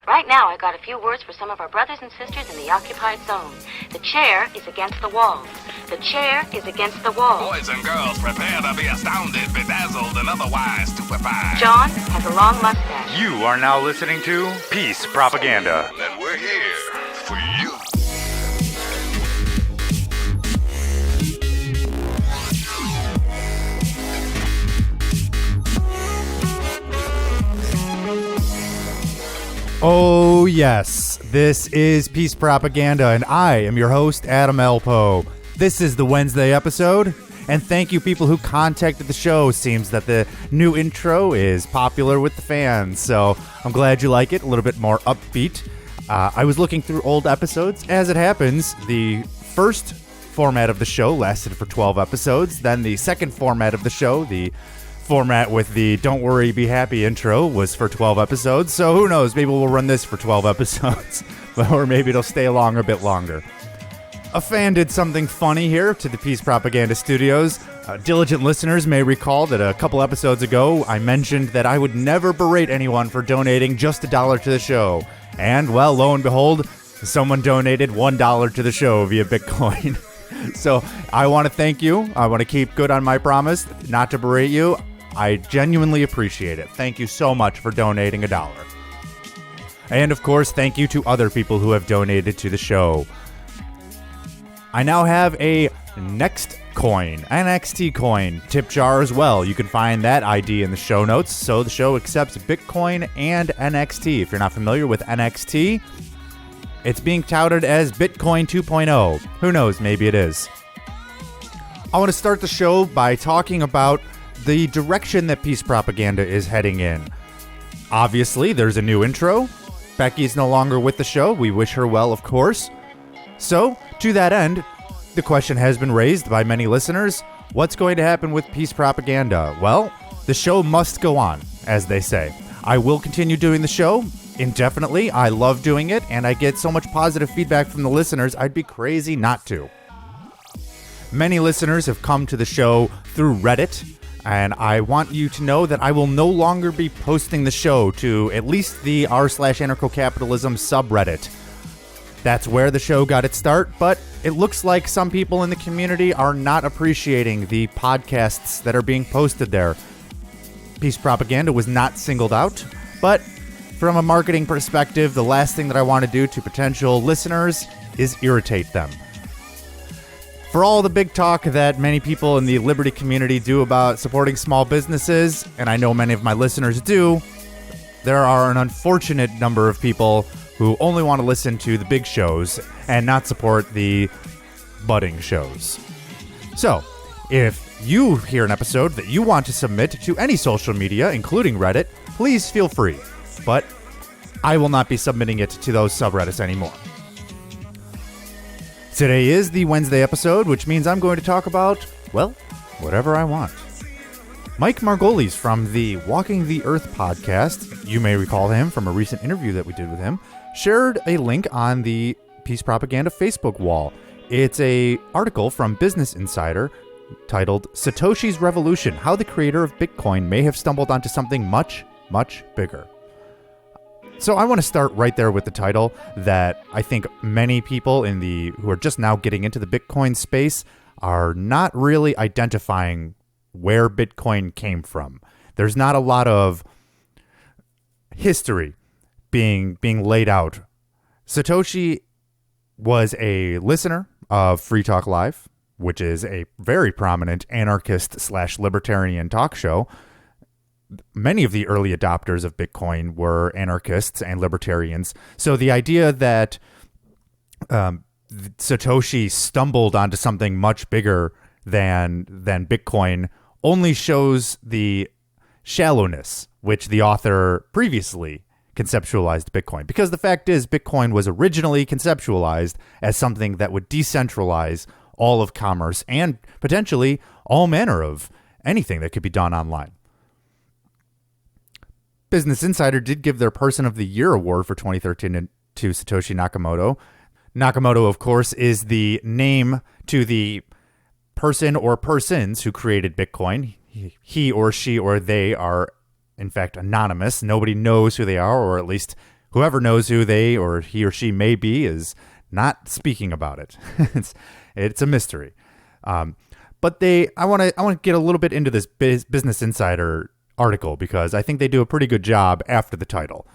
Right now, I got a few words for some of our brothers and sisters in the occupied zone. The chair is against the wall. The chair is against the wall. Boys and girls, prepare to be astounded, bedazzled, and otherwise stupefied. John has a long mustache. You are now listening to Peace Propaganda. And we're here for you. Oh yes, this is Peace Propaganda, and I am your host, Adam Elpo. This is the Wednesday episode, and thank you people who contacted the show. Seems that the new intro is popular with the fans, so I'm glad you like it, a little bit more upbeat. I was looking through old episodes. As it happens, the first format of the show lasted for 12 episodes, then the second format of the show, the format with the Don't Worry, Be Happy intro, was for 12 episodes, so who knows, maybe we'll run this for 12 episodes, or maybe it'll stay along a bit longer. A fan did something funny here to the Peace Propaganda Studios. Diligent listeners may recall that a couple episodes ago, I mentioned that I would never berate anyone for donating just $1 to the show, and well, lo and behold, someone donated $1 to the show via Bitcoin. So I want to thank you. I want to keep good on my promise not to berate you. I genuinely appreciate it. Thank you so much for donating $1. And of course, thank you to other people who have donated to the show. I now have a Next Coin, NXT coin tip jar as well. You can find that ID in the show notes. So the show accepts Bitcoin and NXT. If you're not familiar with NXT, it's being touted as Bitcoin 2.0. Who knows? Maybe it is. I want to start the show by talking about the direction that Peace Propaganda is heading in. Obviously, there's a new intro. Becky's no longer with the show. We wish her well, of course. So, to that end, the question has been raised by many listeners. What's going to happen with Peace Propaganda? Well, the show must go on, as they say. I will continue doing the show indefinitely. I love doing it, and I get so much positive feedback from the listeners, I'd be crazy not to. Many listeners have come to the show through Reddit, and I want you to know that I will no longer be posting the show to at least the r/anarcho-capitalism subreddit. That's where the show got its start, but it looks like some people in the community are not appreciating the podcasts that are being posted there. Peace Propaganda was not singled out, but from a marketing perspective, the last thing that I want to do to potential listeners is irritate them. For all the big talk that many people in the Liberty community do about supporting small businesses, and I know many of my listeners do, there are an unfortunate number of people who only want to listen to the big shows and not support the budding shows. So, if you hear an episode that you want to submit to any social media, including Reddit, please feel free. But I will not be submitting it to those subreddits anymore. Today is the Wednesday episode, which means I'm going to talk about, well, whatever I want. Mike Margolis from the Walking the Earth podcast, you may recall him from a recent interview that we did with him, shared a link on the Peace Propaganda Facebook wall. It's an article from Business Insider titled Satoshi's Revolution, How the Creator of Bitcoin May Have Stumbled Onto Something Much, Much Bigger. So I want to start right there with the title that I think many people who are just now getting into the Bitcoin space are not really identifying where Bitcoin came from. There's not a lot of history being laid out. Satoshi was a listener of Free Talk Live, which is a very prominent anarchist/libertarian talk show. Many of the early adopters of Bitcoin were anarchists and libertarians. So the idea that Satoshi stumbled onto something much bigger than Bitcoin only shows the shallowness which the author previously conceptualized Bitcoin. Because the fact is, Bitcoin was originally conceptualized as something that would decentralize all of commerce and potentially all manner of anything that could be done online. Business Insider did give their Person of the Year award for 2013 to Satoshi Nakamoto. Nakamoto, of course, is the name to the person or persons who created Bitcoin. He or she or they are, in fact, anonymous. Nobody knows who they are, or at least whoever knows who they or he or she may be is not speaking about it. It's a mystery. But I want to get a little bit into this Business Insider article because I think they do a pretty good job after the title.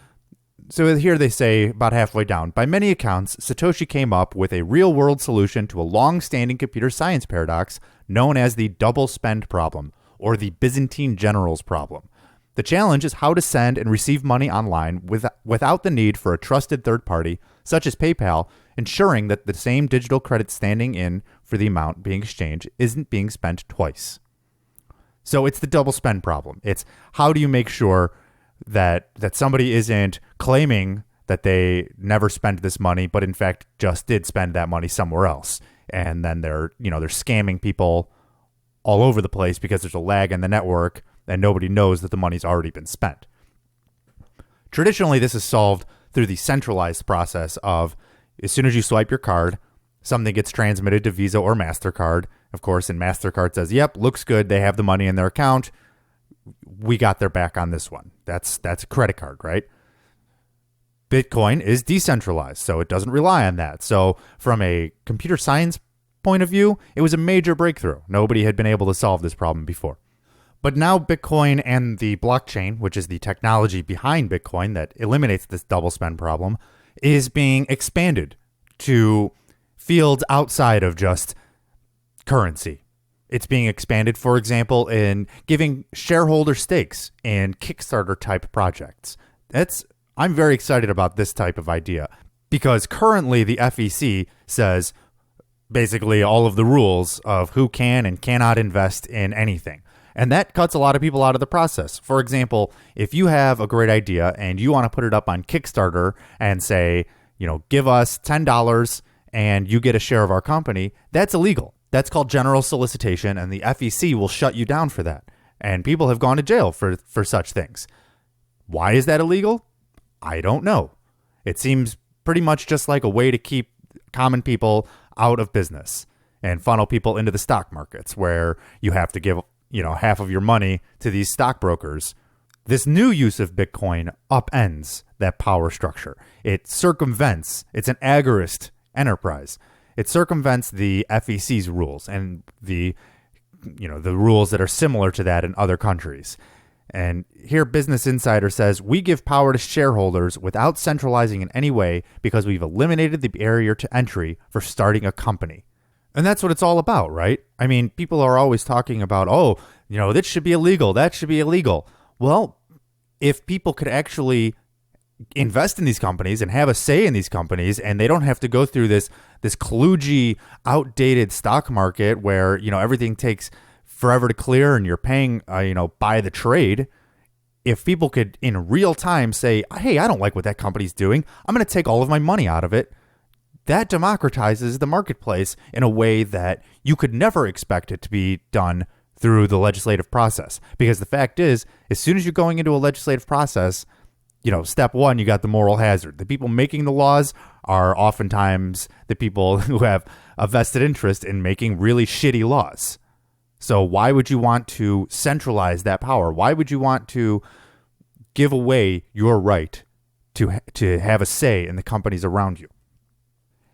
So here they say, about halfway down, by many accounts, Satoshi came up with a real-world solution to a long-standing computer science paradox known as the double spend problem, or the Byzantine generals problem. The challenge is how to send and receive money online without the need for a trusted third party, such as PayPal, ensuring that the same digital credit standing in for the amount being exchanged isn't being spent twice. So it's the double spend problem. It's how do you make sure that somebody isn't claiming that they never spent this money, but in fact just did spend that money somewhere else. And then they're scamming people all over the place because there's a lag in the network and nobody knows that the money's already been spent. Traditionally, this is solved through the centralized process of as soon as you swipe your card, something gets transmitted to Visa or MasterCard. Of course, and MasterCard says, yep, looks good. They have the money in their account. We got their back on this one. That's a credit card, right? Bitcoin is decentralized, so it doesn't rely on that. So from a computer science point of view, it was a major breakthrough. Nobody had been able to solve this problem before. But now Bitcoin and the blockchain, which is the technology behind Bitcoin that eliminates this double spend problem, is being expanded to fields outside of just currency. It's being expanded, for example, in giving shareholder stakes in Kickstarter type projects. I'm very excited about this type of idea because currently the FEC says basically all of the rules of who can and cannot invest in anything. And that cuts a lot of people out of the process. For example, if you have a great idea and you want to put it up on Kickstarter and say, give us $10 and you get a share of our company, that's illegal. That's called general solicitation, and the FEC will shut you down for that. And people have gone to jail for such things. Why is that illegal? I don't know. It seems pretty much just like a way to keep common people out of business and funnel people into the stock markets where you have to give, half of your money to these stockbrokers. This new use of Bitcoin upends that power structure. It circumvents, it's an agorist enterprise. It circumvents the FEC's rules and the rules that are similar to that in other countries. And here Business Insider says, we give power to shareholders without centralizing in any way because we've eliminated the barrier to entry for starting a company. And that's what it's all about, right? I mean, people are always talking about, this should be illegal, that should be illegal. Well, if people could actually invest in these companies and have a say in these companies, and they don't have to go through this kludgy, outdated stock market where, everything takes forever to clear and you're paying, by the trade. If people could in real time say, hey, I don't like what that company's doing, I'm going to take all of my money out of it. That democratizes the marketplace in a way that you could never expect it to be done through the legislative process. Because the fact is, as soon as you're going into a legislative process, step one, you got the moral hazard. The people making the laws are oftentimes the people who have a vested interest in making really shitty laws. So why would you want to centralize that power? Why would you want to give away your right to have a say in the companies around you?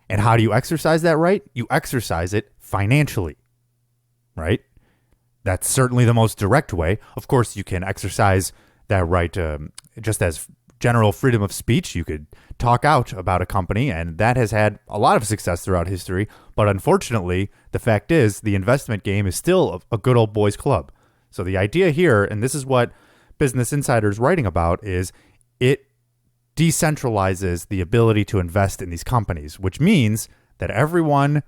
And how do you exercise that right? You exercise it financially, right? That's certainly the most direct way. Of course, you can exercise that right just as general freedom of speech. You could talk out about a company, and that has had a lot of success throughout history. But unfortunately, the fact is the investment game is still a good old boys club. So the idea here, and this is what Business Insider is writing about, is it decentralizes the ability to invest in these companies, which means that everyone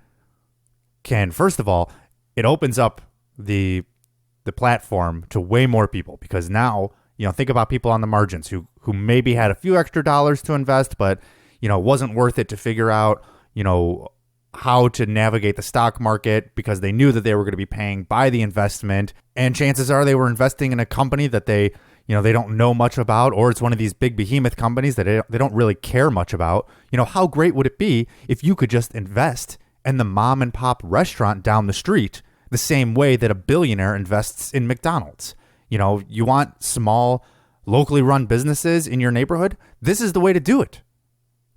can, first of all, it opens up the platform to way more people, because now, think about people on the margins who maybe had a few extra dollars to invest, but, wasn't worth it to figure out, how to navigate the stock market because they knew that they were going to be paying by the investment. And chances are they were investing in a company that they don't know much about, or it's one of these big behemoth companies that they don't really care much about. How great would it be if you could just invest in the mom and pop restaurant down the street the same way that a billionaire invests in McDonald's? You want small locally run businesses in your neighborhood, this is the way to do it.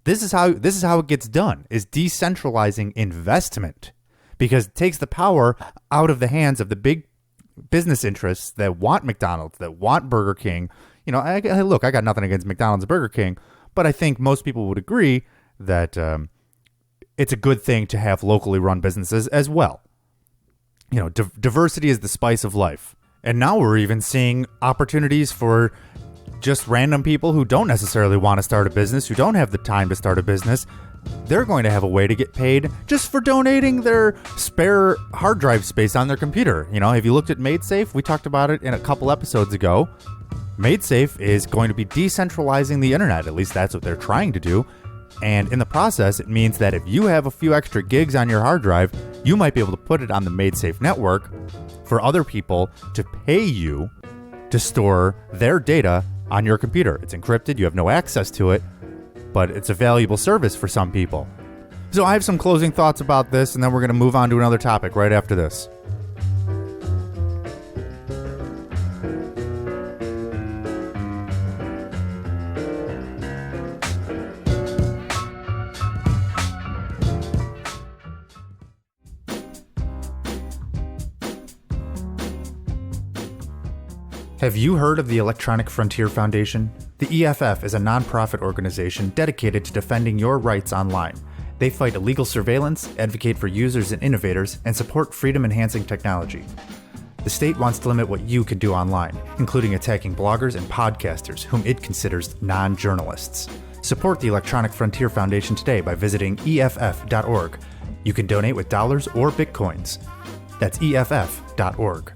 This is how it gets done, is decentralizing investment, because it takes the power out of the hands of the big business interests that want McDonald's, that want Burger King. You know, I got nothing against McDonald's and Burger King, but I think most people would agree that it's a good thing to have locally run businesses as well. You know, diversity is the spice of life. And now we're even seeing opportunities for just random people who don't necessarily want to start a business, who don't have the time to start a business. They're going to have a way to get paid just for donating their spare hard drive space on their computer. You know, have you looked at MadeSafe? We talked about it in a couple episodes ago. MadeSafe is going to be decentralizing the internet. At least that's what they're trying to do. And in the process, it means that if you have a few extra gigs on your hard drive, you might be able to put it on the MadeSafe network for other people to pay you to store their data on your computer. It's encrypted, you have no access to it, but it's a valuable service for some people. So I have some closing thoughts about this, and then we're going to move on to another topic right after this. Have you heard of the Electronic Frontier Foundation? The EFF is a nonprofit organization dedicated to defending your rights online. They fight illegal surveillance, advocate for users and innovators, and support freedom-enhancing technology. The state wants to limit what you can do online, including attacking bloggers and podcasters whom it considers non-journalists. Support the Electronic Frontier Foundation today by visiting EFF.org. You can donate with dollars or bitcoins. That's EFF.org.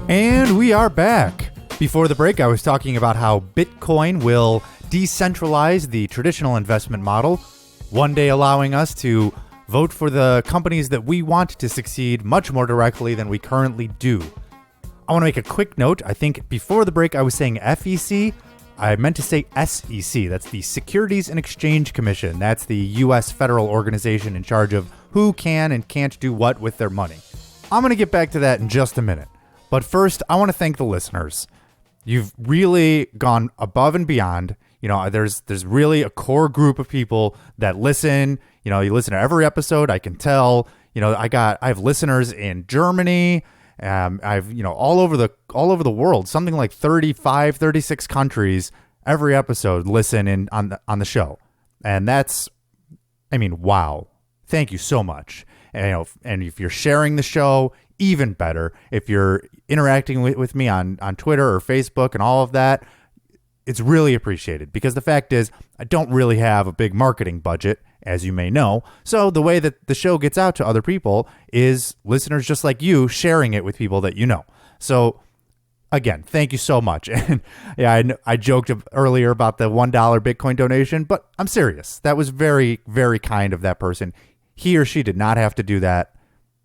And we are back. Before the break, I was talking about how Bitcoin will decentralize the traditional investment model, one day allowing us to vote for the companies that we want to succeed much more directly than we currently do. I want to make a quick note. I think before the break, I was saying FEC. I meant to say SEC. That's the Securities and Exchange Commission. That's the U.S. federal organization in charge of who can and can't do what with their money. I'm going to get back to that in just a minute. But first, I want to thank the listeners. You've really gone above and beyond. You know, there's really a core group of people that listen. You know, you listen to every episode. I can tell. You know, I have listeners in Germany. I've, you know, all over the world. Something like 35, 36 countries. Every episode listen in on the show, and that's, I mean, wow. Thank you so much. And, you know, and if you're sharing the show, even better. If you're interacting with me on Twitter or Facebook and all of that, it's really appreciated, because the fact is, I don't really have a big marketing budget, as you may know. So the way that the show gets out to other people is listeners just like you sharing it with people that you know. So again, thank you so much. And yeah, I joked earlier about the $1 Bitcoin donation, but I'm serious. That was very, very kind of that person. He or she did not have to do that.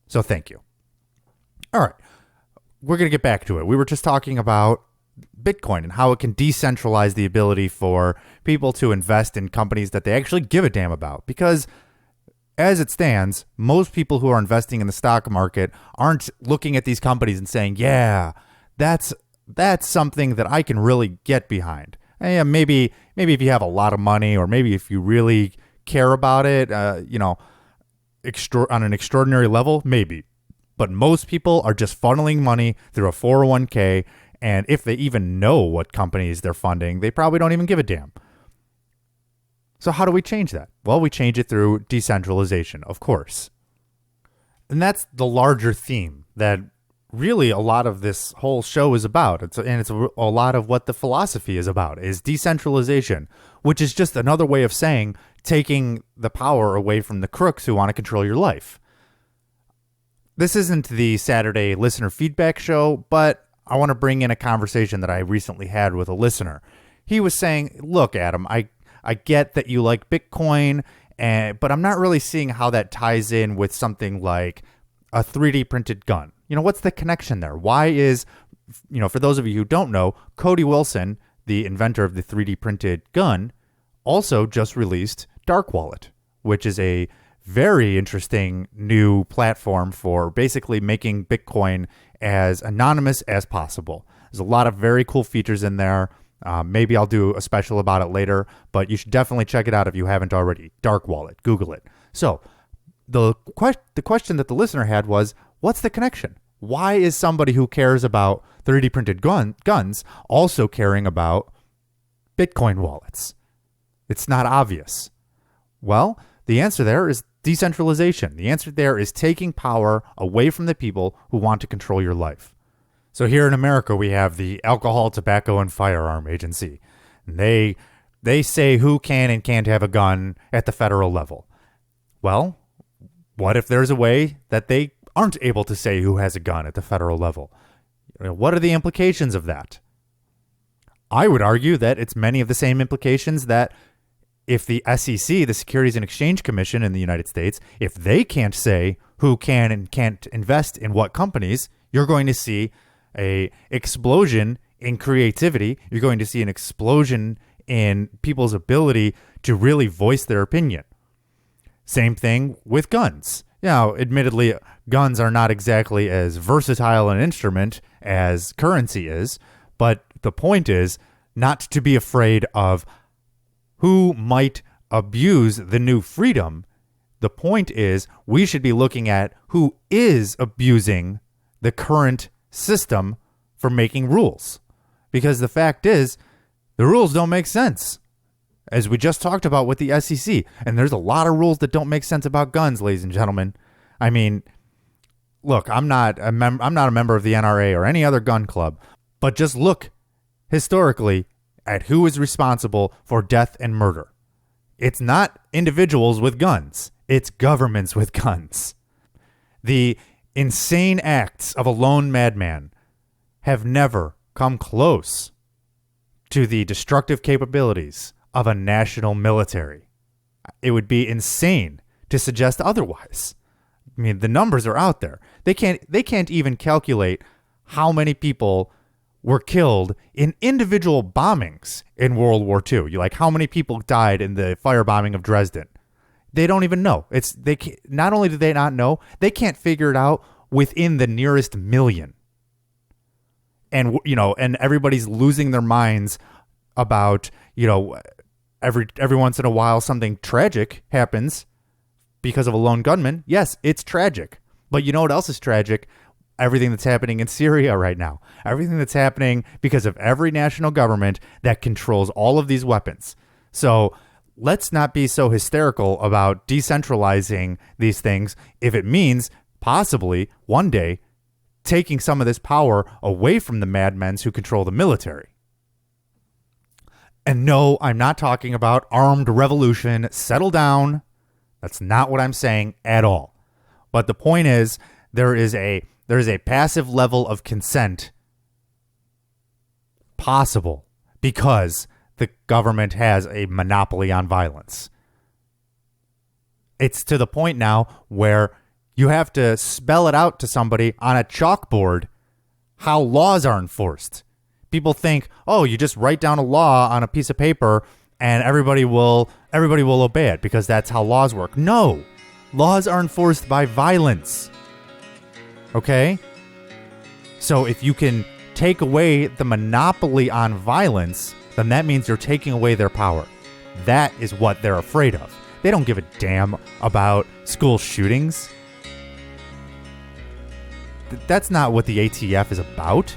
So thank you. All right, we're going to get back to it. We were just talking about Bitcoin and how it can decentralize the ability for people to invest in companies that they actually give a damn about. Because as it stands, most people who are investing in the stock market aren't looking at these companies and saying, yeah, that's something that I can really get behind. And yeah, maybe if you have a lot of money, or maybe if you really care about it, you know, on an extraordinary level, maybe. But most people are just funneling money through a 401k, and if they even know what companies they're funding, they probably don't even give a damn. So how do we change that? Well, we change it through decentralization, of course. And that's the larger theme that really a lot of this whole show is about. It's a lot of what the philosophy is about, is decentralization, which is just another way of saying taking the power away from the crooks who want to control your life. This isn't the Saturday listener feedback show, but I want to bring in a conversation that I recently had with a listener. He was saying, look, Adam, I get that you like Bitcoin, but I'm not really seeing how that ties in with something like a 3D printed gun? What's the connection there? Why is, for those of you who don't know, Cody Wilson, the inventor of the 3D printed gun, also just released Dark Wallet, which is a very interesting new platform for basically making Bitcoin as anonymous as possible. There's a lot of very cool features in there. Maybe I'll do a special about it later, but you should definitely check it out if you haven't already. Dark Wallet, Google it. So the question that the listener had was, what's the connection? Why is somebody who cares about 3D printed guns also caring about Bitcoin wallets? It's not obvious. Well, the answer there is decentralization. The answer there is taking power away from the people who want to control your life. So here in America, we have the Alcohol, Tobacco, and Firearm Agency. And they say who can and can't have a gun at the federal level. Well, what if there's a way that they aren't able to say who has a gun at the federal level? What are the implications of that? I would argue that it's many of the same implications that if the SEC, the Securities and Exchange Commission in the United States, if they can't say who can and can't invest in what companies, you're going to see an explosion in creativity. You're going to see an explosion in people's ability to really voice their opinion. Same thing with guns. Admittedly, guns are not exactly as versatile an instrument as currency is, but the point is not to be afraid of who might abuse the new freedom. The point is we should be looking at who is abusing the current system for making rules. Because the fact is, the rules don't make sense. As we just talked about with the SEC. And there's a lot of rules that don't make sense about guns, ladies and gentlemen. I mean, look, I'm not a member of the NRA or any other gun club, but just look historically at who is responsible for death and murder. It's not individuals with guns. It's governments with guns. The insane acts of a lone madman have never come close to the destructive capabilities of a national military. It would be insane to suggest otherwise. I mean, the numbers are out there. They can't even calculate how many people were killed in individual bombings in World War II. How many people died in the firebombing of Dresden? They don't even know. Not only do they not know, they can't figure it out within the nearest million. And and everybody's losing their minds about, every once in a while something tragic happens because of a lone gunman. Yes, it's tragic. But you know what else is tragic? Everything that's happening in Syria right now. Everything that's happening because of every national government that controls all of these weapons. So let's not be so hysterical about decentralizing these things if it means possibly one day taking some of this power away from the madmen who control the military. And no, I'm not talking about armed revolution. Settle down. That's not what I'm saying at all. But the point is, there is a passive level of consent possible because the government has a monopoly on violence. It's to the point now where you have to spell it out to somebody on a chalkboard how laws are enforced. People think, oh, you just write down a law on a piece of paper and everybody will obey it because that's how laws work. No, laws are enforced by violence. Okay? So if you can take away the monopoly on violence, then that means you're taking away their power. That is what they're afraid of. They don't give a damn about school shootings. That's not what the ATF is about.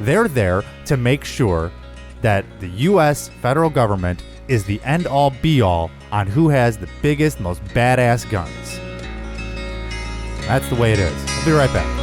They're there to make sure that the U.S. federal government is the end-all, be-all on who has the biggest, most badass guns. That's the way it is. I'll be right back.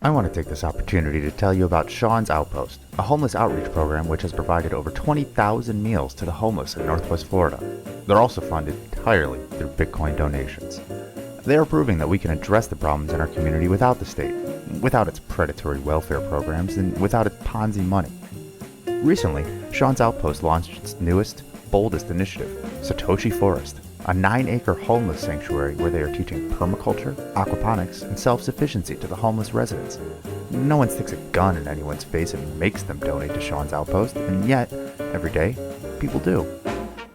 I want to take this opportunity to tell you about Sean's Outpost, a homeless outreach program which has provided over 20,000 meals to the homeless in Northwest Florida. They're also funded entirely through Bitcoin donations. They are proving that we can address the problems in our community without the state, without its predatory welfare programs, and without its Ponzi money. Recently, Sean's Outpost launched its newest, boldest initiative, Satoshi Forest, a 9-acre homeless sanctuary where they are teaching permaculture, aquaponics, and self-sufficiency to the homeless residents. No one sticks a gun in anyone's face and makes them donate to Sean's Outpost, and yet, every day, people do.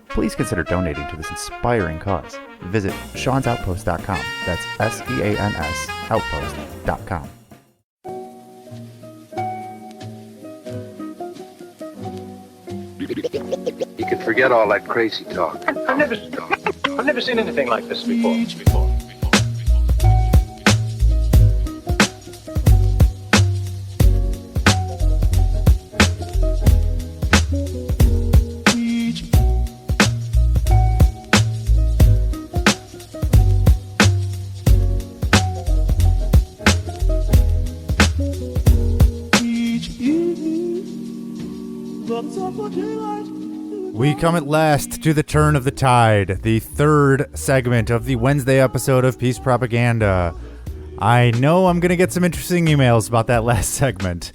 Please consider donating to this inspiring cause. Visit seansoutpost.com. That's SEANS outpost.com. You can forget all that crazy talk. I've never seen anything like this before. We come at last to the turn of the tide, the third segment of the Wednesday episode of Peace Propaganda. I know I'm going to get some interesting emails about that last segment.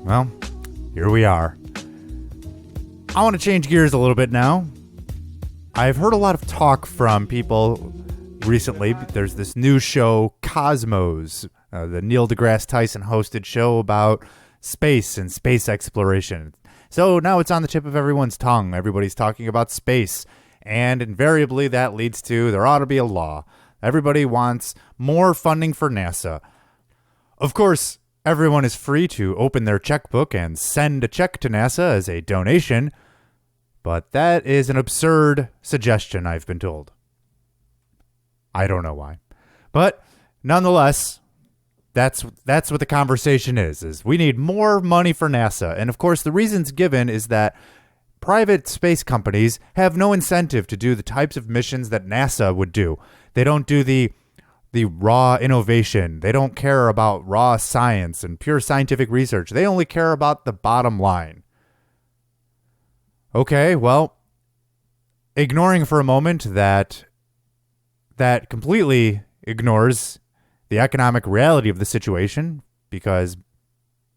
Well, here we are. I want to change gears a little bit now. I've heard a lot of talk from people recently. There's this new show, Cosmos, the Neil deGrasse Tyson hosted show about space and space exploration. So now it's on the tip of everyone's tongue. Everybody's talking about space. And invariably that leads to there ought to be a law. Everybody wants more funding for NASA. Of course, everyone is free to open their checkbook and send a check to NASA as a donation. But that is an absurd suggestion, I've been told. I don't know why. But nonetheless, That's what the conversation is we need more money for NASA. And of course, the reasons given is that private space companies have no incentive to do the types of missions that NASA would do. They don't do the raw innovation. They don't care about raw science and pure scientific research. They only care about the bottom line. Okay, well, ignoring for a moment that completely ignores the economic reality of the situation, because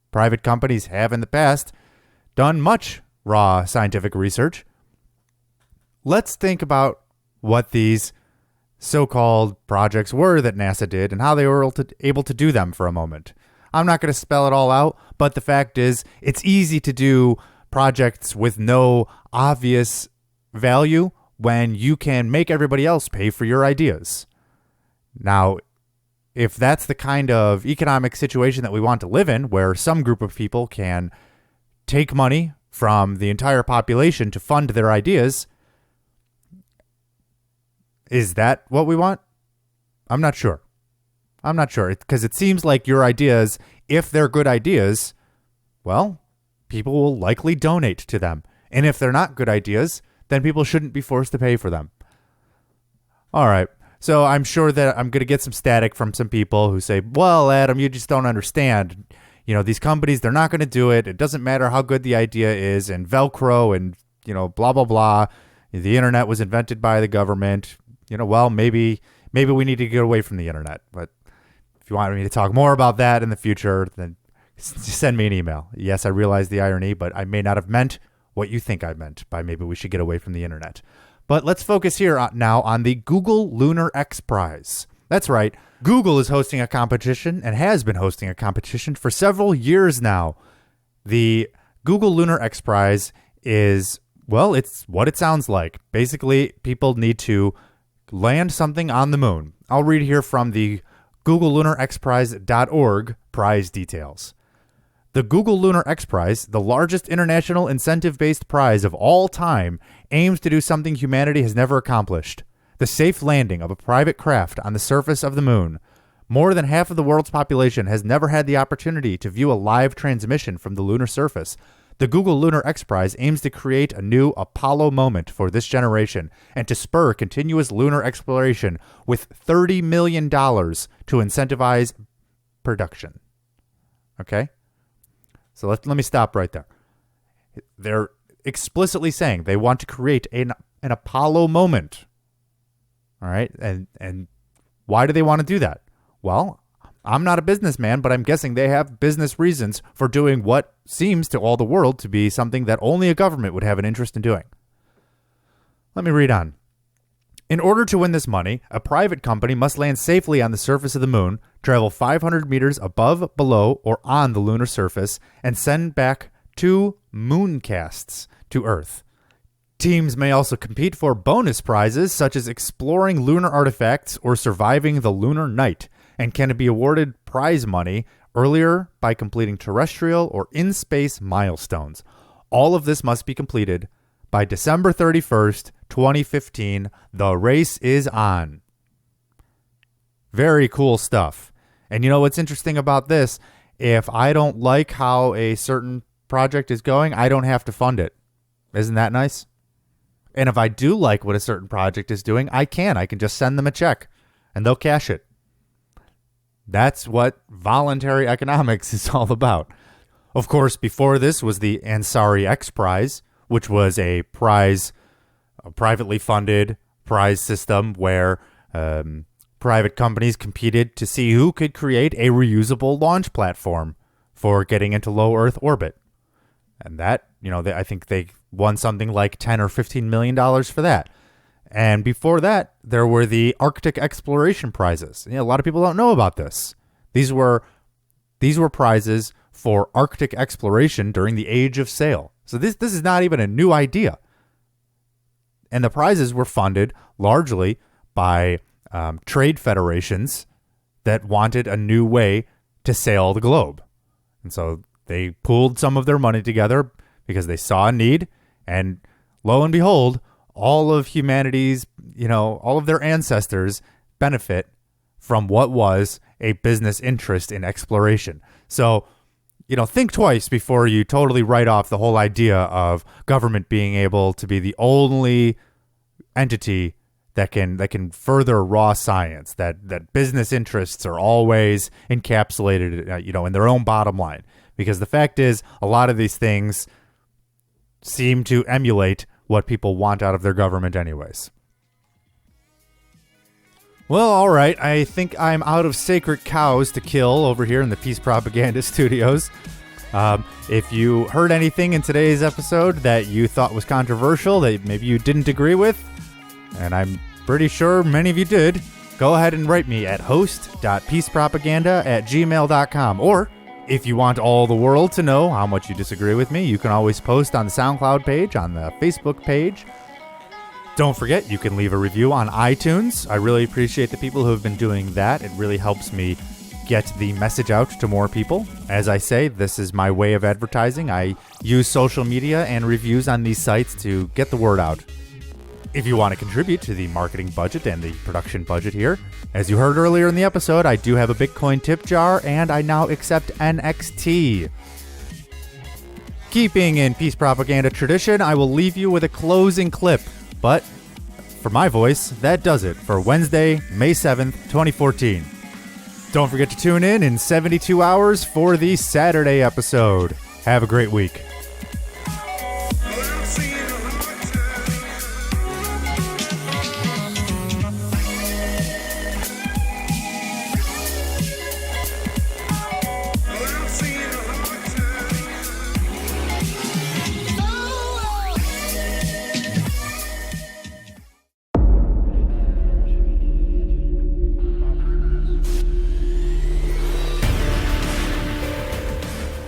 private companies have in the past done much raw scientific research. Let's think about what these so-called projects were that NASA did and how they were able to do them for a moment. I'm not going to spell it all out, but the fact is it's easy to do projects with no obvious value when you can make everybody else pay for your ideas. Now, if that's the kind of economic situation that we want to live in, where some group of people can take money from the entire population to fund their ideas, is that what we want? I'm not sure. Because it seems like your ideas, if they're good ideas, well, people will likely donate to them. And if they're not good ideas, then people shouldn't be forced to pay for them. All right. So I'm sure that I'm going to get some static from some people who say, well, Adam, you just don't understand. You know, these companies, they're not going to do it. It doesn't matter how good the idea is. And Velcro and, blah, blah, blah. The internet was invented by the government. Well, maybe we need to get away from the internet. But if you want me to talk more about that in the future, then send me an email. Yes, I realize the irony, but I may not have meant what you think I meant by maybe we should get away from the internet. But let's focus here now on the Google Lunar X Prize. That's right. Google is hosting a competition and has been hosting a competition for several years now. The Google Lunar X Prize is, well, it's what it sounds like. Basically, people need to land something on the moon. I'll read here from the GoogleLunarXPrize.org prize details. The Google Lunar X Prize, the largest international incentive-based prize of all time, aims to do something humanity has never accomplished: the safe landing of a private craft on the surface of the moon. More than half of the world's population has never had the opportunity to view a live transmission from the lunar surface. The Google Lunar X Prize aims to create a new Apollo moment for this generation and to spur continuous lunar exploration with $30 million to incentivize production. Okay? So let me stop right there. They're explicitly saying they want to create an Apollo moment. All right? And Why do they want to do that? Well, I'm not a businessman, but I'm guessing they have business reasons for doing what seems to all the world to be something that only a government would have an interest in doing. Let me read on. In order to win this money, a private company must land safely on the surface of the moon, travel 500 meters above, below, or on the lunar surface, and send back 2 mooncasts to Earth. Teams may also compete for bonus prizes such as exploring lunar artifacts or surviving the lunar night, and can be awarded prize money earlier by completing terrestrial or in-space milestones. All of this must be completed by December 31st, 2015. The race is on. Very cool stuff. And you know what's interesting about this? If I don't like how a certain project is going, I don't have to fund it. Isn't that nice? And if I do like what a certain project is doing, I can just send them a check and they'll cash it. That's what voluntary economics is all about. Of course, before this was the Ansari X Prize, which was a prize, a privately funded prize system where private companies competed to see who could create a reusable launch platform for getting into low Earth orbit. And that, I think they won something like $10 or $15 million for that. And before that, there were the Arctic exploration prizes. A lot of people don't know about this. These were prizes for Arctic exploration during the Age of Sail. So this is not even a new idea. And the prizes were funded largely by trade federations that wanted a new way to sail the globe. And so they pooled some of their money together because they saw a need. And lo and behold, all of humanity's, all of their ancestors benefit from what was a business interest in exploration. So, think twice before you totally write off the whole idea of government being able to be the only entity that can further raw science, that business interests are always encapsulated, in their own bottom line. Because the fact is, a lot of these things seem to emulate what people want out of their government anyways. Well, all right. I think I'm out of sacred cows to kill over here in the Peace Propaganda Studios. If you heard anything in today's episode that you thought was controversial, that maybe you didn't agree with, and I'm pretty sure many of you did, go ahead and write me at host.peacepropaganda@gmail.com. Or if you want all the world to know how much you disagree with me, you can always post on the SoundCloud page, on the Facebook page. Don't forget, you can leave a review on iTunes. I really appreciate the people who have been doing that. It really helps me get the message out to more people. As I say, this is my way of advertising. I use social media and reviews on these sites to get the word out. If you want to contribute to the marketing budget and the production budget here, as you heard earlier in the episode, I do have a Bitcoin tip jar, and I now accept NXT. Keeping in Peace Propaganda tradition, I will leave you with a closing clip. But for my voice, that does it for Wednesday, May 7th, 2014. Don't forget to tune in 72 hours for the Saturday episode. Have a great week.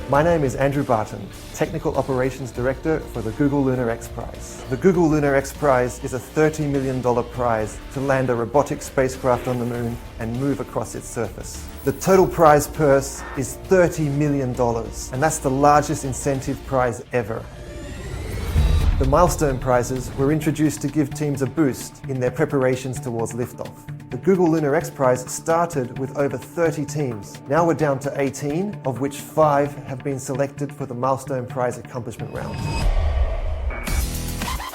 My name is Andrew Barton, Technical Operations Director for the Google Lunar X Prize. The Google Lunar X Prize is a $30 million prize to land a robotic spacecraft on the moon and move across its surface. The total prize purse is $30 million, and that's the largest incentive prize ever. The milestone prizes were introduced to give teams a boost in their preparations towards liftoff. The Google Lunar X Prize started with over 30 teams. Now we're down to 18, of which 5 have been selected for the milestone prize accomplishment round.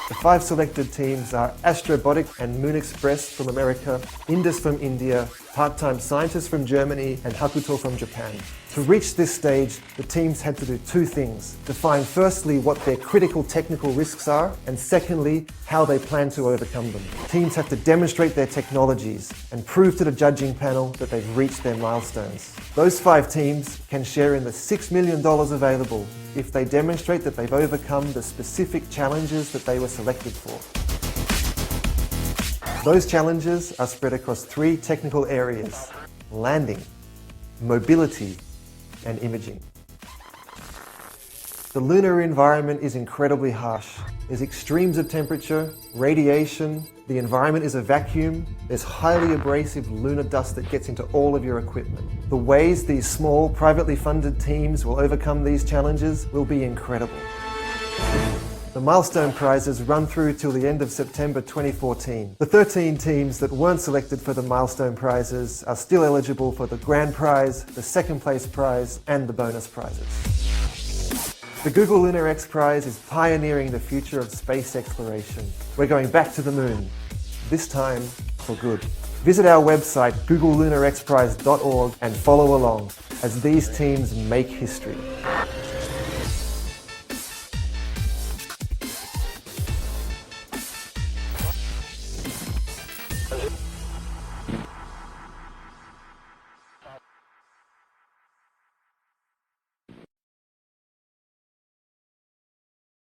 The 5 selected teams are Astrobotic and Moon Express from America, Indus from India, Part-Time Scientists from Germany, and Hakuto from Japan. To reach this stage, the teams had to do two things. Define firstly what their critical technical risks are, and secondly, how they plan to overcome them. Teams have to demonstrate their technologies and prove to the judging panel that they've reached their milestones. Those 5 teams can share in the $6 million available if they demonstrate that they've overcome the specific challenges that they were selected for. Those challenges are spread across 3 technical areas: landing, mobility, and imaging. The lunar environment is incredibly harsh. There's extremes of temperature, radiation, the environment is a vacuum, there's highly abrasive lunar dust that gets into all of your equipment. The ways these small, privately funded teams will overcome these challenges will be incredible. The milestone prizes run through till the end of September 2014. The 13 teams that weren't selected for the milestone prizes are still eligible for the grand prize, the second place prize, and the bonus prizes. The Google Lunar X Prize is pioneering the future of space exploration. We're going back to the moon, this time for good. Visit our website googlelunarxprize.org and follow along as these teams make history.